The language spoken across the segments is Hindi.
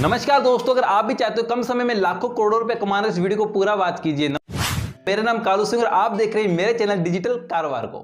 नमस्कार दोस्तों, अगर आप भी चाहते हो कम समय में लाखों करोड़ों रुपए कमाना, इस वीडियो को पूरा वॉच कीजिए। मेरा नाम कालू सिंह और आप देख रहे हैं मेरे चैनल डिजिटल कारोबार को।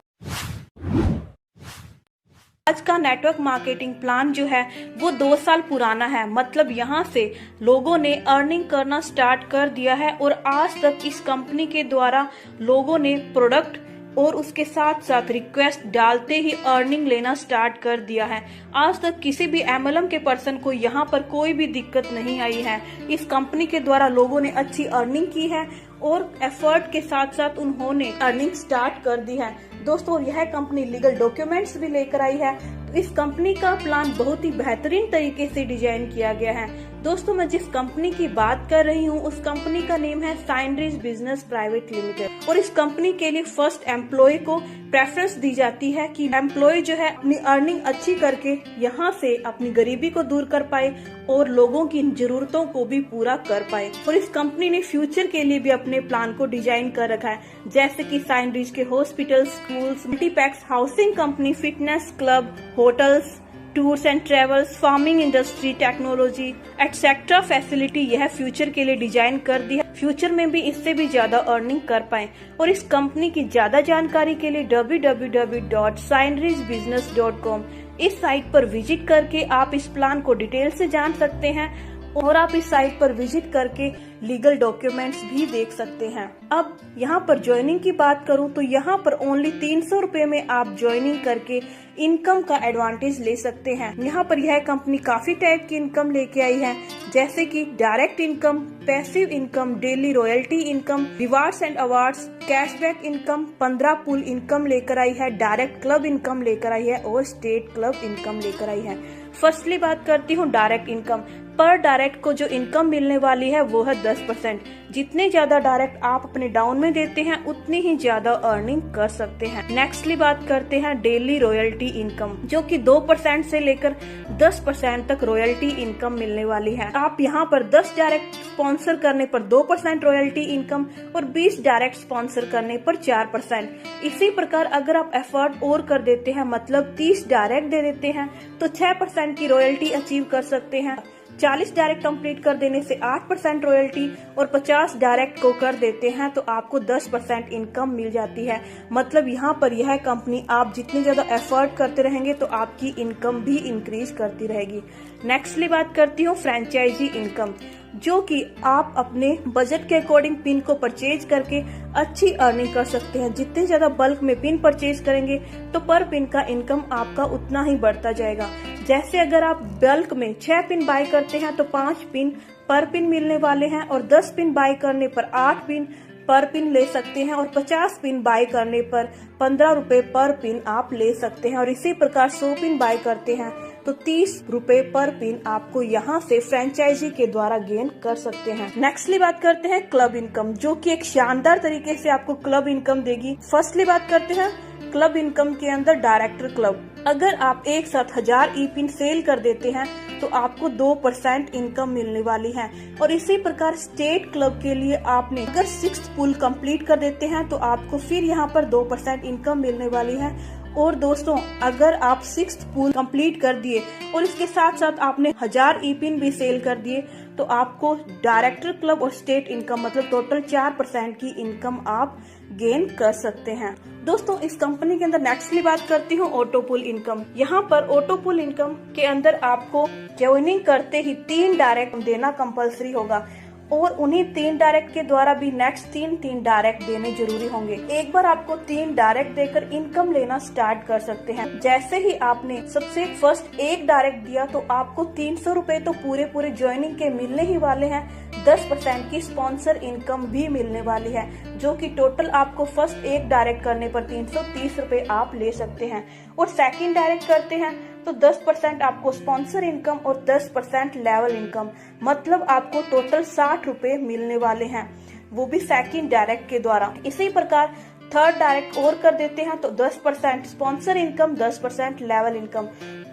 आज का नेटवर्क मार्केटिंग प्लान जो है वो 2 साल पुराना है। मतलब यहाँ से लोगों ने अर्निंग करना स्टार्ट कर दिया है और आज तक इस कंपनी के द्वारा लोगों ने प्रोडक्ट और उसके साथ साथ रिक्वेस्ट डालते ही अर्निंग लेना स्टार्ट कर दिया है। आज तक किसी भी MLM के पर्सन को यहाँ पर कोई भी दिक्कत नहीं आई है। इस कंपनी के द्वारा लोगों ने अच्छी अर्निंग की है और एफर्ट के साथ साथ उन्होंने अर्निंग स्टार्ट कर दी है। दोस्तों, यह कंपनी लीगल डॉक्यूमेंट्स भी लेकर आई है। तो इस कंपनी का प्लान बहुत ही बेहतरीन तरीके से डिजाइन किया गया है। दोस्तों, मैं जिस कंपनी की बात कर रही हूँ उस कंपनी का नेम है साइनरिज बिजनेस प्राइवेट लिमिटेड और इस कंपनी के लिए फर्स्ट एम्प्लॉय को प्रेफरेंस दी जाती है कि एम्प्लॉय जो है अपनी अर्निंग अच्छी करके यहाँ से अपनी गरीबी को दूर कर पाए और लोगों की जरूरतों को भी पूरा कर पाए। और इस कंपनी ने फ्यूचर के लिए भी अपने प्लान को डिजाइन कर रखा है, जैसे कि साइनरिज के hospital, schools, multiplex, housing company, fitness club, hotels, tours and travels, farming industry, technology etcetera facility यह फ्यूचर के लिए डिजाइन कर दी है। फ्यूचर में भी इससे भी ज्यादा अर्निंग कर पाए। और इस कंपनी की ज्यादा जानकारी के लिए www.signrichbusiness.com इस साइट पर विजिट करके आप इस प्लान को डिटेल से जान सकते हैं और आप इस साइट पर विजिट करके लीगल डॉक्यूमेंट्स भी देख सकते हैं। अब यहाँ पर ज्वाइनिंग की बात करूँ तो यहाँ पर ओनली 300 रुपए में आप ज्वाइनिंग करके इनकम का एडवांटेज ले सकते हैं। यहाँ पर यह कंपनी काफी टाइप की इनकम लेके आई है, जैसे कि direct income, passive income, daily royalty income, rewards and awards, cashback income, 15 pool income लेकर आई है, डायरेक्ट क्लब इनकम लेकर आई है और स्टेट क्लब इनकम लेकर आई है। फर्स्टली बात करती हूँ डायरेक्ट इनकम। पर डायरेक्ट को जो इनकम मिलने वाली है वो है 10%। जितने ज्यादा डायरेक्ट आप अपने डाउन में देते हैं उतनी ही ज्यादा अर्निंग कर सकते हैं। नेक्स्टली बात करते हैं डेली रॉयल्टी इनकम, जो कि 2% से लेकर 10% तक रॉयल्टी इनकम मिलने वाली है। आप यहाँ पर 10 डायरेक्ट स्पॉन्सर करने पर 2% रॉयल्टी इनकम और 20 डायरेक्ट स्पॉन्सर करने पर 4%। इसी प्रकार अगर आप एफर्ट और कर देते हैं, मतलब 30 डायरेक्ट दे देते हैं तो 6% की रॉयल्टी अचीव कर सकते हैं। 40 डायरेक्ट कंप्लीट कर देने से 8% रॉयल्टी और 50 डायरेक्ट को कर देते हैं तो आपको 10% इनकम मिल जाती है। मतलब यहाँ पर यह कंपनी आप जितनी ज्यादा एफर्ट करते रहेंगे तो आपकी इनकम भी इंक्रीज करती रहेगी। नेक्स्टली बात करती हूँ फ्रेंचाइजी इनकम, जो कि आप अपने बजट के अकॉर्डिंग पिन को परचेज करके अच्छी अर्निंग कर सकते हैं। जितने ज्यादा बल्क में पिन परचेज करेंगे तो पर पिन का इनकम आपका उतना ही बढ़ता जाएगा। जैसे अगर आप बल्क में 6 पिन बाय करते हैं तो 5 पिन पर पिन मिलने वाले हैं और 10 पिन बाय करने पर 8 पिन पर पिन ले सकते हैं और 50 पिन बाय करने पर 15 रुपए पर पिन आप ले सकते हैं। और इसी प्रकार 100 पिन बाय करते हैं तो 30 रुपए पर पिन आपको यहाँ से फ्रेंचाइजी के द्वारा गेन कर सकते हैं। नेक्स्टली बात करते हैं क्लब इनकम, जो कि एक शानदार तरीके से आपको क्लब इनकम देगी। फर्स्टली बात करते हैं क्लब इनकम के अंदर डायरेक्टर क्लब। अगर आप एक साथ 1000 ई पिन सेल कर देते हैं तो आपको 2% इनकम मिलने वाली है। और इसी प्रकार स्टेट क्लब के लिए आपने अगर 6th पुल कंप्लीट कर देते हैं तो आपको फिर यहाँ पर 2% इनकम मिलने वाली है। और दोस्तों, अगर आप 6th पुल कंप्लीट कर दिए और इसके साथ साथ आपने 1000 ई पिन भी सेल कर दिए तो आपको डायरेक्टर क्लब और स्टेट इनकम मतलब टोटल 4% की इनकम आप गेन कर सकते हैं। दोस्तों, इस कंपनी के अंदर नेक्स्टली बात करती हूँ ऑटो पुल इनकम। यहाँ पर ऑटो पुल इनकम के अंदर आपको ज्वाइनिंग करते ही 3 डायरेक्ट देना कंपलसरी होगा और उन्हीं 3 डायरेक्ट के द्वारा भी नेक्स्ट 3 डायरेक्ट देने जरूरी होंगे। एक बार आपको 3 डायरेक्ट देकर इनकम लेना स्टार्ट कर सकते हैं। जैसे ही आपने सबसे फर्स्ट 1 डायरेक्ट दिया तो आपको 300 रुपए तो पूरे ज्वाइनिंग के मिलने ही वाले हैं। 10% की स्पॉन्सर इनकम भी मिलने वाली है, जो कि टोटल आपको फर्स्ट 1 डायरेक्ट करने पर 330 रुपए आप ले सकते हैं। और सेकंड डायरेक्ट करते हैं तो 10% आपको स्पॉन्सर इनकम और 10% लेवल इनकम, मतलब आपको टोटल 60 रुपए मिलने वाले हैं, वो भी सेकंड डायरेक्ट के द्वारा। इसी प्रकार थर्ड डायरेक्ट और कर देते हैं तो 10% स्पॉन्सर इनकम, 10% लेवल इनकम,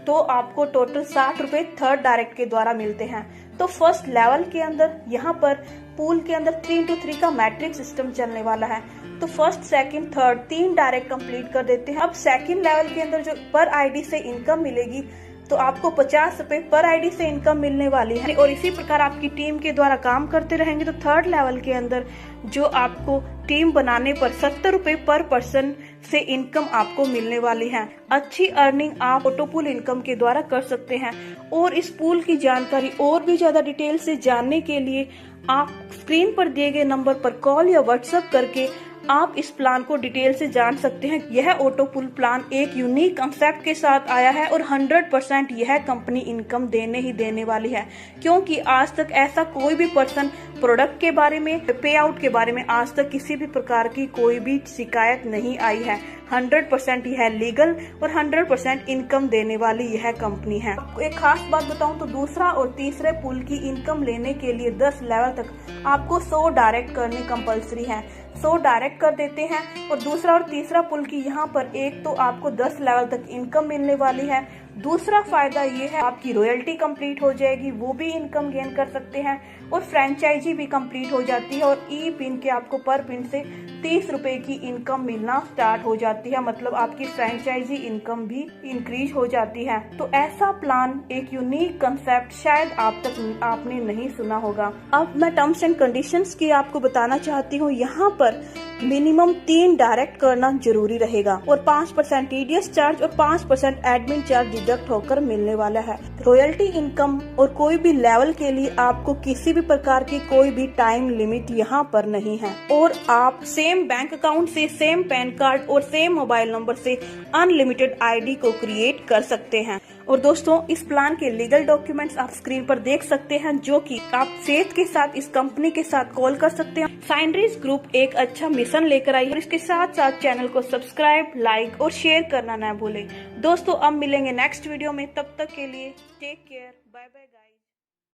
तो आपको टोटल 60 रुपए थर्ड डायरेक्ट के द्वारा मिलते हैं। तो फर्स्ट लेवल के अंदर यहाँ पर पूल के अंदर 3x3 का मैट्रिक सिस्टम चलने वाला है। तो first, second, third 3 direct complete कर देते हैं। अब सेकंड लेवल के अंदर जो पर आईडी से इनकम मिलेगी तो आपको 50 रुपए पर आईडी से इनकम मिलने वाली है। और इसी प्रकार आपकी टीम के द्वारा काम करते रहेंगे तो थर्ड लेवल के अंदर जो आपको टीम बनाने पर 70 रुपए पर पर्सन से इनकम आपको मिलने वाली है। अच्छी अर्निंग आप ऑटो पूल इनकम के द्वारा कर सकते हैं। और इस पूल की जानकारी और भी ज्यादा डिटेल से जानने के लिए आप स्क्रीन पर दिए गए नंबर पर कॉल या व्हाट्सएप करके आप इस प्लान को डिटेल से जान सकते हैं। यह ऑटो पूल प्लान एक यूनिक कंसेप्ट के साथ आया है और 100% यह कंपनी इनकम देने ही देने वाली है, क्योंकि आज तक ऐसा कोई भी पर्सन प्रोडक्ट के बारे में, पे आउट के बारे में आज तक किसी भी प्रकार की कोई भी शिकायत नहीं आई है। 100% यह लीगल और 100% इनकम देने वाली यह कंपनी है। आपको एक खास बात बताऊं तो दूसरा और तीसरे पुल की इनकम लेने के लिए 10 लेवल तक आपको 100 डायरेक्ट करने कंपलसरी है। 100 डायरेक्ट कर देते हैं और दूसरा और तीसरा पुल की यहाँ पर एक तो आपको 10 लेवल तक इनकम मिलने वाली है। दूसरा फायदा ये है आपकी रॉयल्टी कंप्लीट हो जाएगी, वो भी इनकम गेन कर सकते हैं और फ्रेंचाइजी भी कंप्लीट हो जाती है और ई पिन के आपको पर पिन से 30 रुपए की इनकम मिलना स्टार्ट हो जाती है। मतलब आपकी फ्रेंचाइजी इनकम भी इंक्रीज हो जाती है। तो ऐसा प्लान एक यूनिक कंसेप्ट शायद आपने नहीं सुना होगा। अब मैं टर्म्स एंड कंडीशंस की आपको बताना चाहती हूँ। यहाँ पर मिनिमम 3 डायरेक्ट करना जरूरी रहेगा और 5% टीडीएस चार्ज और 5% एडमिन चार्ज डिडक्ट होकर मिलने वाला है। रॉयल्टी इनकम और कोई भी लेवल के लिए आपको किसी भी प्रकार की कोई भी टाइम लिमिट यहाँ पर नहीं है और आप सेम बैंक अकाउंट से, सेम पैन कार्ड और सेम मोबाइल नंबर से अनलिमिटेड आईडी को क्रिएट कर सकते हैं। और दोस्तों, इस प्लान के लीगल डॉक्यूमेंट्स आप स्क्रीन पर देख सकते हैं, जो कि आप फेथ के साथ इस कंपनी के साथ कॉल कर सकते हैं। साइनरीज ग्रुप एक अच्छा मिशन लेकर आई है और इसके साथ साथ चैनल को सब्सक्राइब, लाइक और शेयर करना ना भूलें। दोस्तों, अब मिलेंगे नेक्स्ट वीडियो में, तब तक के लिए take care, bye bye guys.